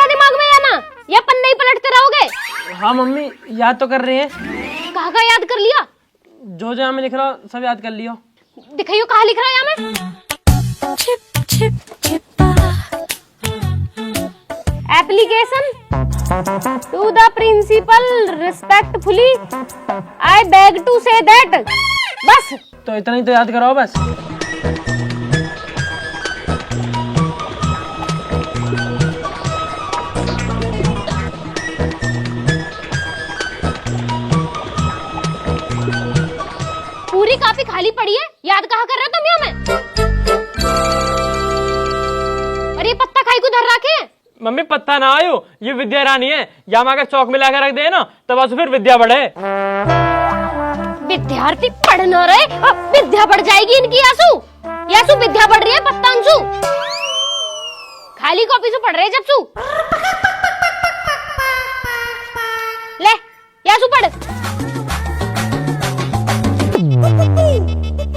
रहा दिमाग में या ना, या पन्ने ही पलटते रहोगे? हाँ मम्मी, याद तो कर रहे हैं। कहाँ का याद कर लिया? जो जो हमें लिख रहा हूँ सब याद कर लियो। दिखाइयो कहाँ लिख रहा है यहाँ में? Application to the principal respectfully I beg to say that. बस तो इतना ही तो याद कराओ बस। पूरी काफी खाली पड़ी है, याद कहाँ कर रहे हो तुम यहाँ में? और ये पत्ता खाई को धर रखे? मम्मी पत्ता ना आयो, ये विद्या रानी है। यहाँ अगर चौक में लाकर रख दे ना तब आज फिर विद्या बढ़े। विद्यार्थी पढ़ न रहे, विद्या बढ़ जाएगी इनकी। यासु यासु विद्या बढ़ रही है, पत्ता अंशु खाली कॉपी से पढ़ रहे जब सु। ले यासु पढ़।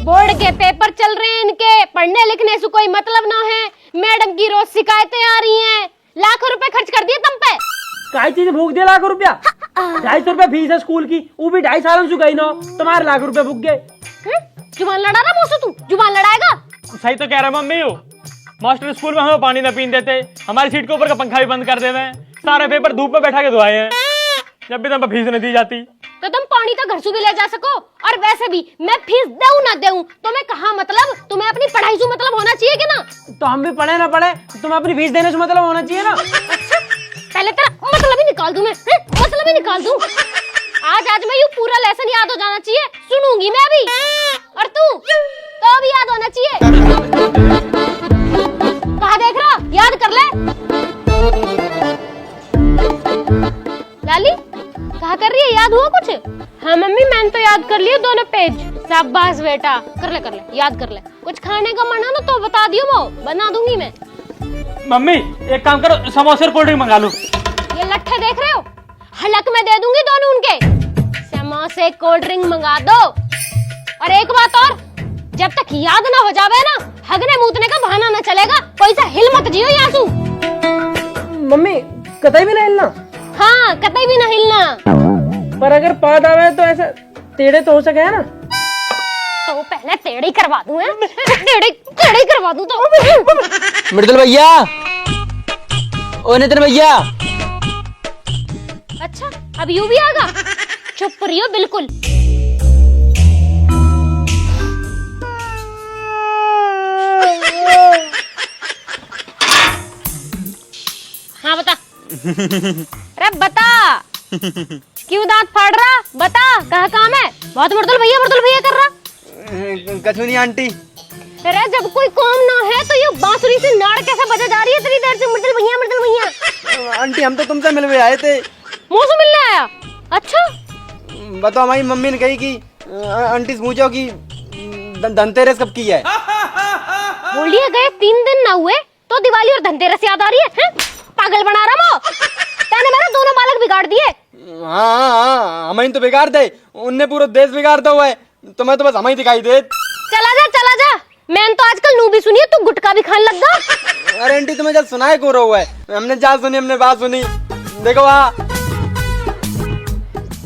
बोर्ड के पेपर चल रहे हैं इनके, पढ़ने लिखने से कोई मतलब ना है। मैडम की रोज शिकायतें आ रही हैं। लाखों रुपए खर्च कर दिए तुम पे। काय चीज भूख दिया लाख रुपया? 250 रुपया फीस है स्कूल की, वो भी 2.5 साल से गई ना, तुम्हारे लाख रुपए भूख गए। जुबान लड़ा रहा मौसू, तू जुबान लड़ाएगा? सही तो कह रहा मम्मी हो। मास्टर स्कूल में हमें पानी न पीने देते, हमारी सीट के ऊपर का पंखा भी बंद कर देवे, सारे पेपर धूप में बैठा के धुआए हैं, जब भी तुम फीस नहीं दी जाती। तो तुम पानी तो घर से भी ले जा सको। और वैसे भी मैं फीस दूं ना दूं तुम्हें कहाँ मतलब, तुम्हें अपनी पढ़ाई से मतलब होना चाहिए कि ना? तो हम भी पढ़े ना पढ़े, तुम्हें अपनी फीस देने से मतलब होना चाहिए ना। अच्छा पहले तेरा मतलब ही निकाल दूं मैं, मतलब ही निकाल दूं। आज मैं यूं पूरा लेसन याद हो जाना चाहिए, सुनूंगी मैं अभी। और तू तो भी याद होना चाहिए। कहाँ देख रहा, याद कर ले। लाली कहा कर रही है, याद हुआ कुछ? हाँ मम्मी मैंने तो याद कर लिया दोनों पेज। शाबाश बेटा, कर ले याद कर ले। कुछ खाने का मन है ना तो बता दियो, वो बना दूंगी मैं। मम्मी एक काम करो, समोसे और कोल्ड ड्रिंक मंगा लो। ये लट्ठे देख रहे हो, हलक में दे दूंगी दोनों उनके। समोसे कोल्ड ड्रिंक मंगा दो। और एक बात और, जब तक याद ना हो जावे ना, हगने मूतने का बहाना न चलेगा। कोई सा हिल मत जियो यासू। मम्मी कतई भी ना हिलना। हाँ कतई भी ना हिलना। पर अगर पाद आवे तो ऐसे टेढ़े तो हो सके है ना। तो पहले टेढ़ी करवा दूं, टेढ़ी करवा दूं तो। मृदुल भैया, ओ नितिन भैया। अच्छा अब यू भी आगा, चुप रहियो बिल्कुल। हाँ बता। अरे बता, क्यों दांत फाड़ रहा? बता कहाँ काम है? बहुत मृदुल भैया कर रहा। कछु नहीं आंटी। अरे जब कोई काम ना है तो ये बांसुरी से नाड़ कैसे बजा जा रही है इतनी देर से? मृदुल भैया। आंटी हम तो तुमसे मिलने आए थे। मुँह से मिलने आया? अच्छा बताओ, हमारी मम्मी ने कही कि आंटी से पूछो कि धनतेरस कब की है। बोलिए गए 3 दिन ना हुए तो दिवाली और धनतेरस याद आ रही है? पागल बना रहा वो। तैने मेरे दोनों बालक बिगाड़ दिए। हाँ हमें तो बिगाड़ दे, उनने पूरा देश बिगाड़ दिया हुआ है, तुम्हें तो बस हमें दिखाई दे। चला जा। मैंने तो आजकल नू भी सुनी है, तू गुटखा भी खाने लग गया। अरे आंटी तुम्हें जब सुनाए को रहा हुआ है, हमने जा सुनी, हमने बात सुनी। देखो वहाँ।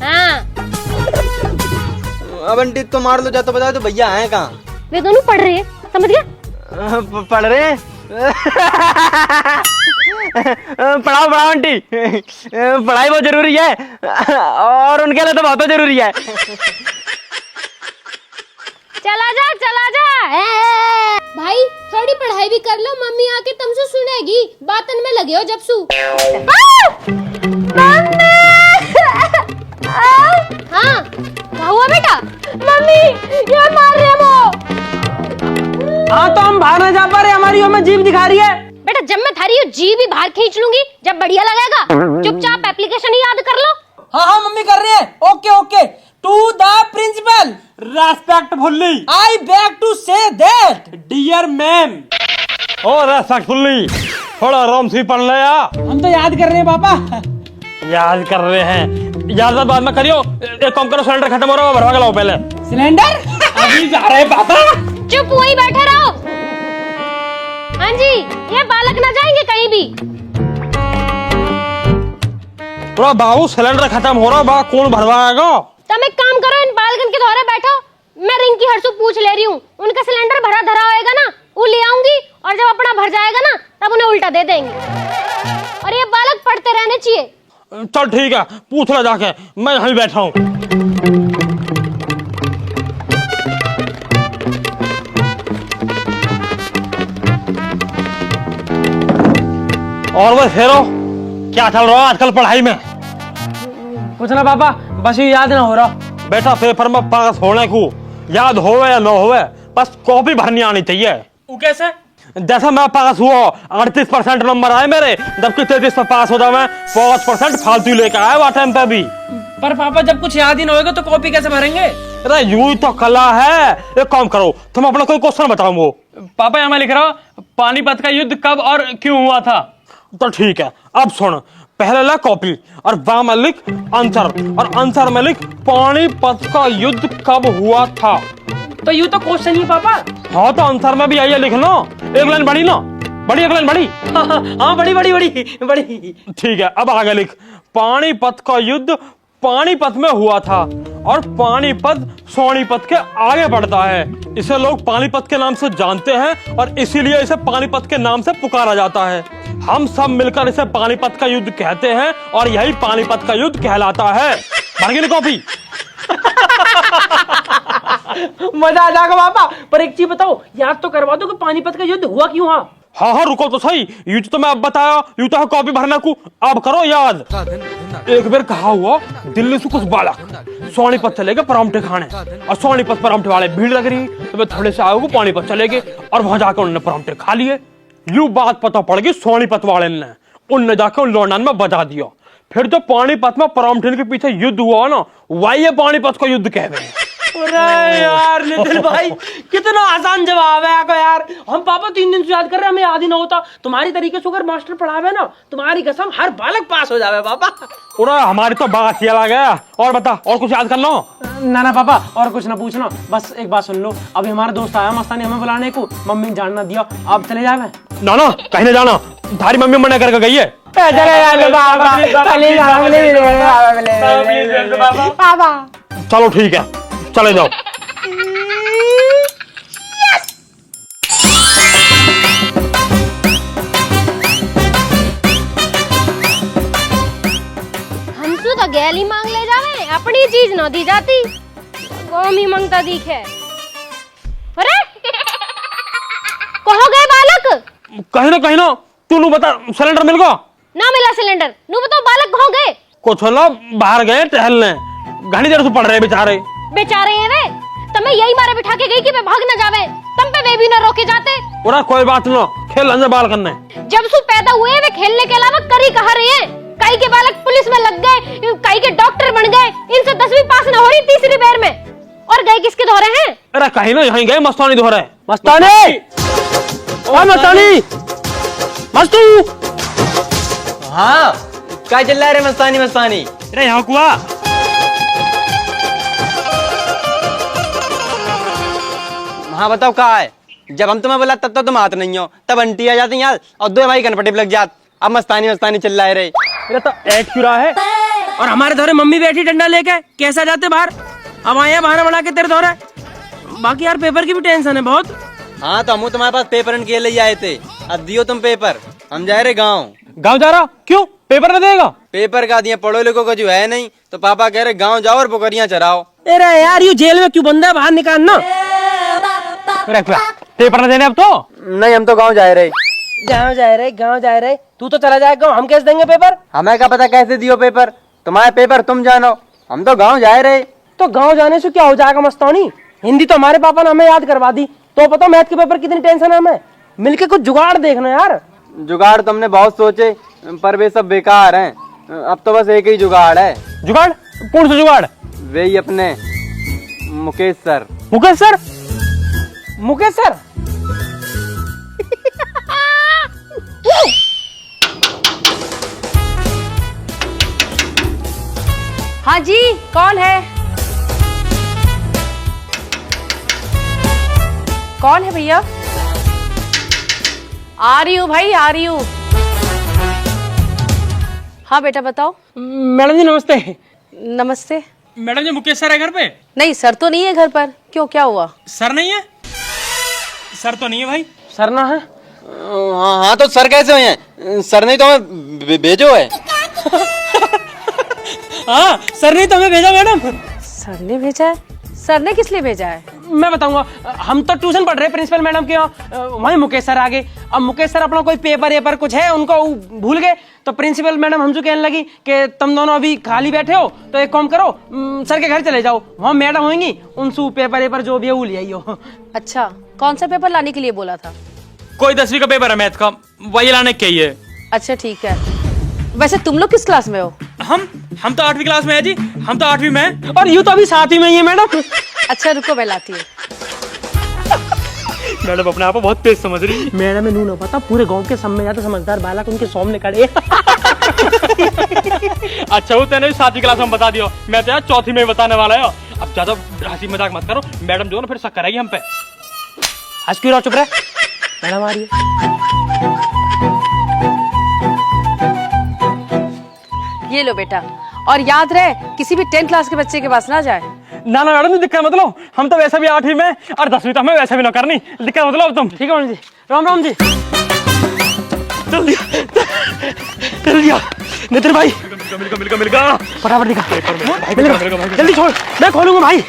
हाँ अब आंटी तो मार लो, जा तो बताओ तो भैया हैं कहाँ? वे दोनों पढ़ रहे हैं, समझ गया? पढ़ रहे हैं। पढ़ाओ आंटी, पढ़ाई बहुत जरूरी है और उनके लिए तो बहुत जरूरी है। चला जा भाई, थोड़ी पढ़ाई भी कर लो, मम्मी आके तुमसे सुनेगी। बातन में लगे हो जब सु। हाँ क्या हुआ बेटा? मम्मी ये मार रहे वो। हाँ तो हम बाहर न जा पा रहे, हमारी हमें जीभ दिखा रही है। बेटा जब मैं थारी जी भी बाहर खींच लूंगी जब बढ़िया लगेगा। चुपचाप एप्लीकेशन ही याद कर लो। हाँ मम्मी कर रहे हैं। Okay. To the principal respectfully I beg to say that dear ma'am. ओ रेस्पेक्टफुल्ली थोड़ा आराम से पढ़ ले यार। हम तो याद कर रहे हैं पापा। याद कर रहे हैं, याद बाद में करियो। एक काम करो, सिलेंडर खत्म हो रहा है, भरवा के लाओ पहले। सिलेंडर अभी जा रहे हैं पापा। चुप वहीं बैठे रहो। हाँ जी, ये बालक ना जाएंगे कहीं भी। थोड़ा बाबू सिलेंडर खत्म हो रहा बा कौन भरवाएगा? तुम एक काम करो, इन बालकन के द्वारा बैठो, मैं रिंकी हर्षु पूछ ले रही हूँ, उनका सिलेंडर भरा धरा होएगा ना, वो ले आऊंगी और जब अपना भर जाएगा ना तब उन्हें उल्टा दे देंगे। और ये बालक पढ़ते रहने चाहिए। चल ठीक है, पूछ ला जाके, मैं यहीं बैठा हूँ। और वो फेरो क्या चल रहा है आजकल पढ़ाई में? कुछ ना पापा, बस ये याद ना हो रहा। बेटा पेपर में पास होने को याद होवे या न होवे, बस कॉपी भरनी आनी चाहिए। वो कैसे? जैसा मैं पास हुआ 38% नंबर आए मेरे, जबकि 33 पर पास होता मैं 5% फालतू लेकर आया वह टाइम पे भी। पर पापा जब कुछ याद ही ना होगा तो कॉपी कैसे भरेंगे? अरे यूं ही तो कला है। एक काम करो, तुम अपना कोई क्वेश्चन बताओ। वो पापा यहाँ मैं लिख रहा हूँ, पानीपत का युद्ध कब और क्यों हुआ था? तो ठीक है, अब सुन, पहले ला कॉपी और वहां में लिख आंसर, और आंसर में लिख पानीपत का युद्ध कब हुआ था। तो यूं तो क्वेश्चन ही पापा। हाँ तो आंसर में भी आइए लिख लो, एक लाइन बड़ी ना, बड़ी एक लाइन बड़ी। हाँ बड़ी बड़ी बड़ी बड़ी। ठीक है, अब आगे लिख पानीपत का युद्ध पानीपत में हुआ था, और पानीपत सोनीपत के आगे बढ़ता है। इसे लोग पानीपत के नाम से जानते हैं और इसीलिए इसे पानीपत के नाम से पुकारा जाता है। हम सब मिलकर इसे पानीपत का युद्ध कहते हैं और यही पानीपत का युद्ध कहलाता है। भर गई कॉपी? मजा आ जाएगा पापा। पर एक चीज बताओ, याद तो करवा दो कि पानीपत का युद्ध हुआ क्यों? हाँ हाँ रुको तो सही, युद्ध तो मैं अब बताया, यूं तो है कॉपी भरना को, अब करो याद। एक बार कहा हुआ दिल्ली से कुछ बालक सोनीपत चले गए परामठे खाने, और सोनीपत परामठे वाले भीड़ लग रही, तो वे थोड़े से आए वो पानीपत चले गए और वहां जाकर उन्होंने परामठे खा लिए। यूं बात पता पड़ गई सोनीपत वाले ने, उनने जाकर उन लौंडन में बजा दिया। फिर जो पानीपत में परामठे के पीछे युद्ध हुआ ना, वही पानीपत का युद्ध कह रहे हैं। अरे यार नितिन भाई, कितना आसान जवाब है आपका यार। हम पापा 3 दिन से याद कर रहे हैं, हमें याद ही ना होता। तुम्हारी तरीके से अगर मास्टर पढ़ावे ना, तुम्हारी कसम हर बालक पास हो जावे पापा। उरा हमारी तो बात ही अलग है। और बता, और कुछ याद कर लो। ना ना पापा, और कुछ ना पूछना, बस एक बात सुन लो। अभी हमारा दोस्त आया मस्तानी हमें बुलाने को, मम्मी ने जानना दिया, आप चले जावे। ना ना कहीं नहीं जाना, थारी मम्मी मना करके गई है। चलो ठीक है, चले जाओ। हमसे तो गैली मांग ले जावे, अपनी चीज न दी जाती, गोमी मांगता दिखे। अरे कहाँ गए बालक? कहीं ना तू नु बता, सिलेंडर मिल गया? ना मिला सिलेंडर, नु बताओ बालक कहाँ गए? कुछ ना बाहर गए टहलने, घनी देर से पढ़ रहे बेचारे। बेचारे हैं वे, तमें यही मारे बिठा के गई कि वे भाग न जावे, तम पे वे भी न रोके जाते। उरा कोई बात ना, खेल से बाल करने। जब से पैदा हुए वे खेलने के अलावा करी कहा रहे हैं। कई के बालक पुलिस में लग गए, कई के डॉक्टर बन गए, इनसे 10वीं पास न हो रही तीसरी बार में। और गए किसके धोरे हैं? अरे कहीं ना यहीं गए मस्तानी धोरे। मस्तानी, ओ मस्तानी, मस्तू। हाँ क्या चल रहा है रे मस्तानी? मस्तानी अरे यहाँ कुआ। हाँ बताओ कहाँ है? जब हम तुम्हें बोला तब तो तुम आते नहीं हो, तब आंटी आ जाती यार, और दो भाई कनपटे लग जात। अब मस्तानी मस्तानी चिल्ला रहे। अरे तो ऐड क्यों रहा है? और हमारे धोरे मम्मी बैठी डंडा लेके, कैसे जाते बाहर? अब आए बहाना बना के तेरे धोरे। बाकी यार पेपर की भी टेंशन है बहुत। हाँ तो हम तुम्हारे पास पेपर के लिए आए थे, अब दियो तुम पेपर। हम जा रहे गाँव। गाँव जा रहा? क्यों, पेपर न देगा? पेपर का दिया, पढ़ो लिखो का जो है नहीं, तो पापा कह रहे गाँव जाओ और पोखरियाँ चराओ। अरे यार ये जेल में क्यों बंद है, बाहर निकालना। पेपर न देने अब तो? नहीं हम तो गाँव जा रहे। गाँव जा रहे। तू तो चला जाएगा, हम कैसे देंगे पेपर? हमें क्या पता कैसे दियो पेपर, तुम्हारे पेपर तुम जानो, हम तो गाँव जा रहे। तो गाँव जाने से क्या हो जाएगा मस्तानी? हिंदी तो हमारे पापा ने हमें याद करवा दी, तो पता मैथ के पेपर कितनी टेंशन है हमें। मिलके कुछ जुगाड़ देखना यार। जुगाड़ तुमने बहुत सोचे, पर वे सब बेकार हैं। अब तो बस एक ही जुगाड़ है। जुगाड़? कौन सा जुगाड़? वे ही अपने Mukesh sir. Mukesh sir? Mukesh sir? हाँ जी, कौन है? कौन है भैया? आ रही हूँ भाई, आ रही हूँ। हाँ बेटा बताओ। मैडम जी नमस्ते। नमस्ते। मैडम जी मुकेश सर है घर पे? नहीं सर तो नहीं है घर पर। क्यों, क्या हुआ? सर नहीं है? सर तो नहीं है भाई। सर ना है? हाँ तो सर कैसे हुए हैं? सर नहीं तो हमें भेजो है। हाँ सर नहीं तो हमें भेजा मैडम। सर ने भेजा है? सर ने किस लिए भेजा है? मैं बताऊंगा। हम तो ट्यूशन पढ़ रहे हैं प्रिंसिपल मैडम के यहाँ, वहीं मुकेश सर आ गए। अब मुकेश सर अपना कोई पेपर कुछ है उनको भूल गए, तो प्रिंसिपल मैडम हमसे कहने लगी कि तुम दोनों अभी खाली बैठे हो तो एक काम करो, सर के घर चले जाओ, वहाँ मैडम होंगी, उनसे पेपर जो भी है वो ले आइयो। अच्छा, कौन सा पेपर लाने के लिए बोला था? कोई 10वीं का पेपर है मैथ का, वही लाने के लिए। अच्छा ठीक है। वैसे तुम लोग किस क्लास में हो? हम तो 8वीं क्लास में है जी। हम तो 8वीं में है। और यूँ तो अभी 7वीं में ही है मैडम। अच्छा रुको मैं लाती हूँ। मैडम अपने आप को बहुत तेज समझ रही है। मैडम में न पता, पूरे गांव के सब में ज्यादा समझदार बालक उनके सामने खड़े। अच्छा वो तेने 7वीं क्लास में बता दियो, मैं तो यार 4थी में बताने वाला है। अब ज्यादा हंसी मजाक मत करो, मैडम जो है ना फिर शक करेगी हम पे। हंस क्यों रहा, चुप रहे। मैडम आ रही है। ये लो बेटा, और याद रहे किसी भी 10th क्लास के बच्चे के पास ना जाए। ना मैडम दिक्कत मतलब, हम तो वैसे भी 8वीं में और 10वीं तो हमें वैसे भी ना करनी, दिक्कत मतलब तुम। ठीक है मैडम जी। राम राम जी। चल दिया नितिन भाई मिल गया। फटाफट निकाल। मिलेगा। जल्दी छोड़, मैं खोलूंगा भाई।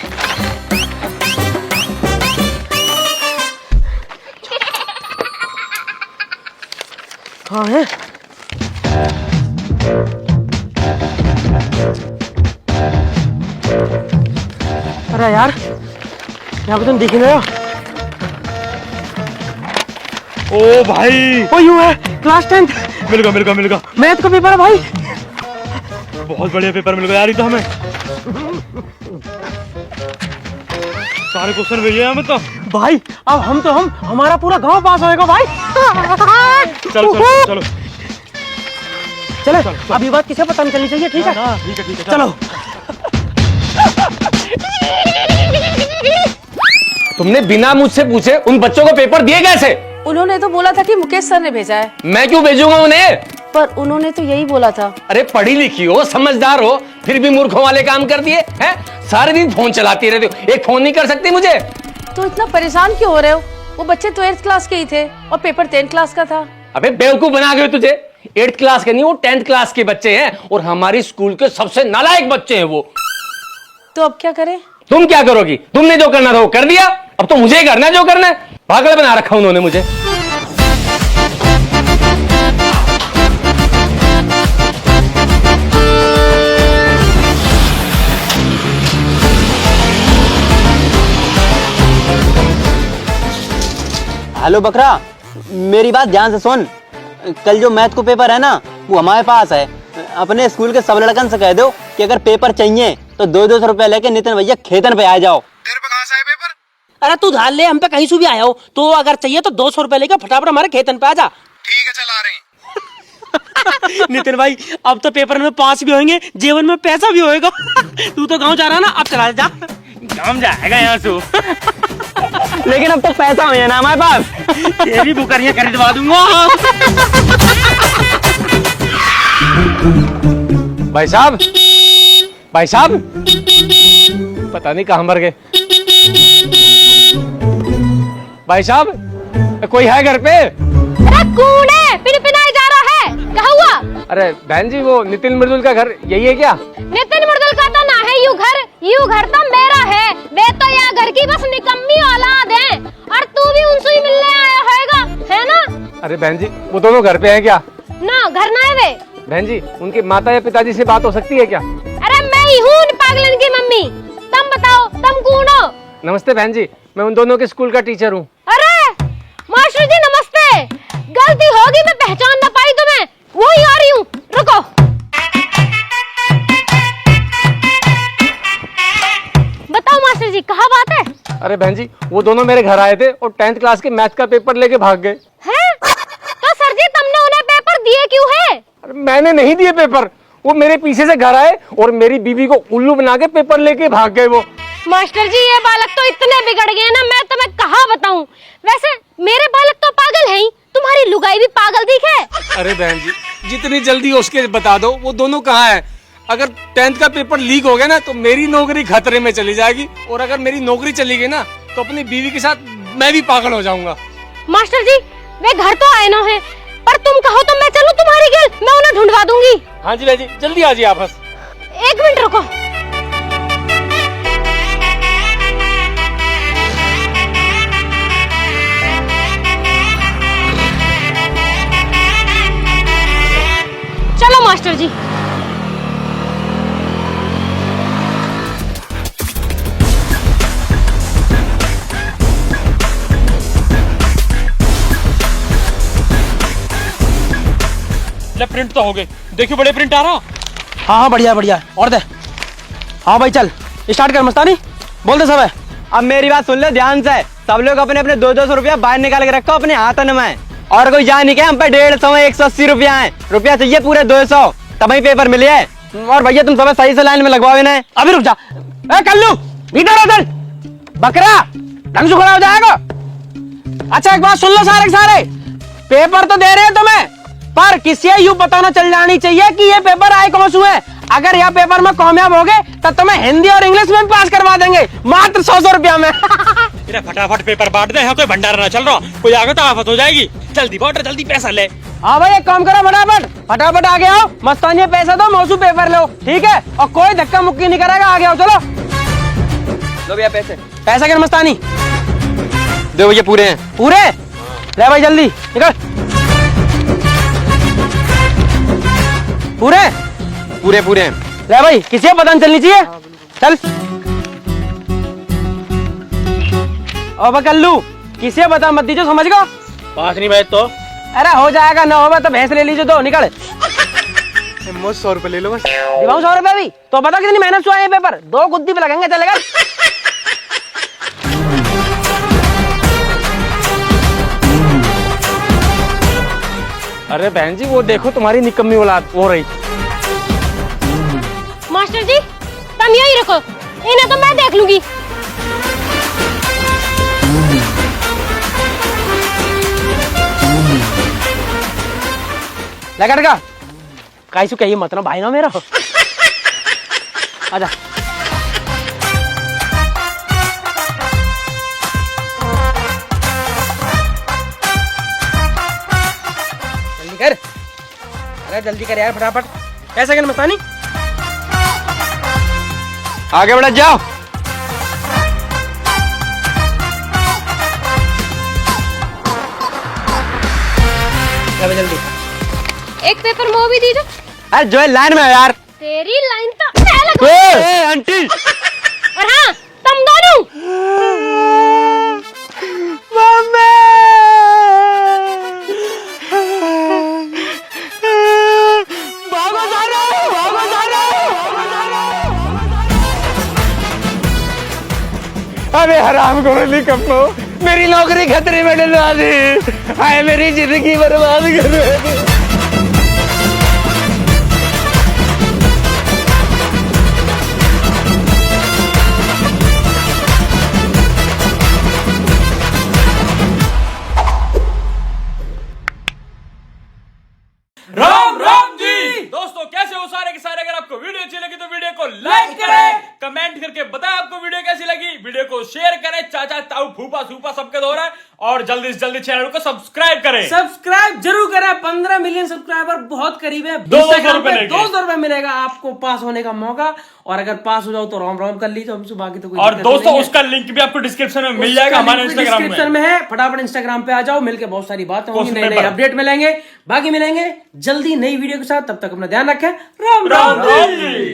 हाँ है। अरे यार यहाँ पे तुम दिख नहीं रहे हो। ओ भाई ओ यू है क्लास 10th। मिल गया। मैथ का पेपर है भाई। बहुत बढ़िया पेपर मिल गया यार, ये तो हमें सारे क्वेश्चन भेजे हमें तो। भाई अब हम हमारा पूरा गांव पास होएगा भाई। चलो चले। अब ये बात किसे पता नहीं चलनी चाहिए, ठीक है? ठीक है चलो। तुमने बिना मुझसे पूछे उन बच्चों को पेपर दिए कैसे? उन्होंने तो बोला था कि मुकेश सर ने भेजा है। मैं क्यों भेजूंगा उन्हें? पर उन्होंने तो यही बोला था। अरे पढ़ी लिखी हो, समझदार हो, फिर भी मूर्खों वाले काम कर दिए हैं। सारे दिन फोन चलाती रहते हो, एक फोन नहीं कर सकती मुझे? तो इतना परेशान क्यों हो रहे हो? वो बच्चे तो 8th क्लास के ही थे और पेपर 10th क्लास का था। अबे बेवकूफ बना गए तुझे। 8th क्लास के नहीं, वो 10th क्लास के बच्चे हैं और हमारी स्कूल के सबसे नालायक बच्चे हैं वो। तो अब क्या करें? तुम क्या करोगी? तुमने जो करना था वो कर दिया, अब तो मुझे करना है जो करना है। पागल बना रखा उन्होंने मुझे। हेलो बकरा, मेरी बात ध्यान से सुन। कल जो मैथ को पेपर है ना, वो हमारे पास है। अपने स्कूल के सब लड़कन से कह दो कि अगर पेपर चाहिए तो 200 रुपए लेके नितिन भैया खेतन पे आ जाओ। तेरे पे कहाँ से है पेपर? अरे तू धार ले, हम पे कहीं से भी आया हो तो अगर चाहिए तो 200 रुपए लेकर फटाफट हमारे खेतन पे आ जा। ठीक है, चल आ रहे हैं। नितिन भाई अब तो पेपर में पास भी होंगे, जीवन में पैसा भी होएगा। तू तो गांव जा रहा ना, अब चला जा। काम जाएगा यहाँ से। लेकिन अब तो पैसा हो ना हमारे पास। तेरी बुकरियाँ खरीदवा दूंगा। भाई साहब पता नहीं कहाँ मर गए। भाई साहब कोई है घर पे? अरे कौन है? पिनपिनाई जा रहा है, क्या हुआ? अरे बहन जी वो नितिन मृदुल का घर यही है क्या? नितिन मृदुल का तो ना है यू घर तो मेरा है। वे तो यहाँ घर की बस निकम्मी औलाद है, और तू भी उनसे ही मिलने आया होगा, है ना? अरे बहन जी वो दोनों घर पे हैं क्या? ना घर ना है वे। बहन जी उनके माता या पिताजी से बात हो सकती है क्या? अरे मैं ही हूँ पागलन की मम्मी। तुम बताओ तुम कौन हो? नमस्ते बहन जी, मैं उन दोनों के स्कूल का टीचर हूँ। अरे मास्टर जी नमस्ते। गलती होगी, मैं पहचान ना पाई तुम्हें, वही आ रही हूँ, रुको। बताओ मास्टर जी कहाँ बात है? अरे बहन जी वो दोनों मेरे घर आए थे और 10th क्लास के मैथ का पेपर लेके भाग गए। हैं? तो सर जी तुमने उन्हें पेपर दिए क्यों है? अरे मैंने नहीं दिए पेपर, वो मेरे पीछे से घर आए और मेरी बीवी को उल्लू बना के पेपर लेके भाग गए वो। मास्टर जी ये बालक तो इतने बिगड़ गए ना, मैं तुम्हें कहाँ बताऊं। वैसे मेरे बालक तो पागल हैं ही, तुम्हारी लुगाई भी पागल दिखे। अरे बहन जी, जितनी जल्दी हो सके बता दो वो दोनों कहाँ है। अगर 10th का पेपर लीक हो गया ना तो मेरी नौकरी खतरे में चली जाएगी, और अगर मेरी नौकरी चली गई ना तो अपनी बीवी के साथ मैं भी पागल हो जाऊंगा। मास्टर जी वे घर तो आए न है, पर तुम कहो तो मैं चलूं तुम्हारी गेल, मैं उन्हें ढूंढवा दूंगी। हाँ जी बहन जी, जल्दी आ जाइए आप बस। 1 मिनट रुको। चलो मास्टर जी। ले प्रिंट तो हो गए, देखियो बड़े प्रिंट आ रहा। हाँ हाँ बढ़िया बढ़िया, और दे। हाँ भाई चल स्टार्ट कर मस्तानी, बोल दे सब है। अब मेरी बात सुन ले ध्यान से, सब लोग अपने अपने 200 रुपया बाहर निकाल के रखो अपने हाथन में, और कोई जान नहीं क्या हम पे 150 180 रुपया है, रुपया चाहिए पूरे 200 तभी पेपर मिले है। और भैया तुम सब सही से लाइन में लगवाओ इन्हें। अभी रुक जा, कल्लू इधर उधर बकरा ढंग से खड़ा हो जाएगा। अच्छा एक बात सुन लो सारे के सारे, पेपर तो दे रहे हैं तुम्हें, पर किसी यूं बताना चल जानी चाहिए कि ये पेपर आए कौन से हैं। अगर यह पेपर में कामयाब हो गए तो तुम्हें हिंदी और इंग्लिश में पास करवा देंगे मात्र 100 रुपया में। फटाफट पेपर बांट दे, यहाँ कोई भंडारा ना चल रहा, कोई आगे तो आफत हो जाएगी। जल्दी बांट, जल्दी पैसा ले। हाँ भाई एक काम करो, फटाफट फटाफट आगे आओ, मस्तानी पैसा दो, मौसू पेपर लो, ठीक है, और कोई धक्का मुक्की नहीं करेगा, आगे आओ चलो। लो भैया पैसे। पैसा कर मस्तानी दो भैया पूरे हैं। पूरे ले भाई जल्दी निकल। पूरे पूरे पूरे हैं। ले भाई किसी को पता नहीं चलनी चाहिए, चल। अब कल्लू किसी को बता मत दीजिए, समझ गो। पास नहीं बैठ तो। अरे हो जाएगा, ना होगा तो भैंस ले लीजिए, दो निकल। मुझे 100 रुपए ले लो बस। दिवाऊं 100 रुपए भी तो बता कितनी मेहनत से आए पेपर, 2 गुद्दी पे लगेंगे, चलेगा। अरे बहन जी वो देखो तुम्हारी निकम्मी औलाद हो रही। मास्टर जी तुम यही रखो, इन्हें तो मैं देख लूंगी। लगा टका कैसू कहिए मत ना भाई ना मेरा। आजा जल्दी कर, अरे जल्दी कर यार फटाफट। कैसे कर मस्तानी, आगे बढ़ जाओ। जल्दी एक पेपर मुंह भी दीजिए। अरे जो है लाइन में है यार। तेरी लाइन तो मैं लगवाऊंगी। आंटी और हाँ तुम दोनों अरे हराम खोर निकम्मो, मेरी नौकरी खतरे में डलवा दी, हाय मेरी जिंदगी बर्बाद कर दी। राम राम जी दोस्तों, कैसे हो सारे के सारे। अगर आपको वीडियो अच्छी लगी तो वीडियो को लाइक करें, कमेंट करके बताएं आपको वीडियो कैसी लगी, वीडियो को शेयर करें, चाचा ताऊ फूफा सूफा सबके दो रहा है, और जल्दी से जल्दी चैनल को सब्सक्राइब करें। सब्सक्राइब जरूर करें, 15 मिलियन सब्सक्राइबर बहुत करीब है। 200 रुपए 200 रुपए मिलेगा आपको पास होने का मौका, और अगर पास हो जाओ तो रोम रोम कर लीजिए हमसे, बाकी तो कोई और दिक्कत दोस्तों नहीं है। उसका लिंक भी आपको डिस्क्रिप्शन में मिल जाएगा, हमारे इंस्टाग्राम डिस्क्रिप्शन में है, फटाफट इंस्टाग्राम पे आ जाओ, मिलके बहुत सारी बातें होंगी, उसमें नए नए अपडेट मिलेंगे, बाकी मिलेंगे जल्दी नई वीडियो के साथ। तब तक अपना ध्यान रखें। राम राम जी।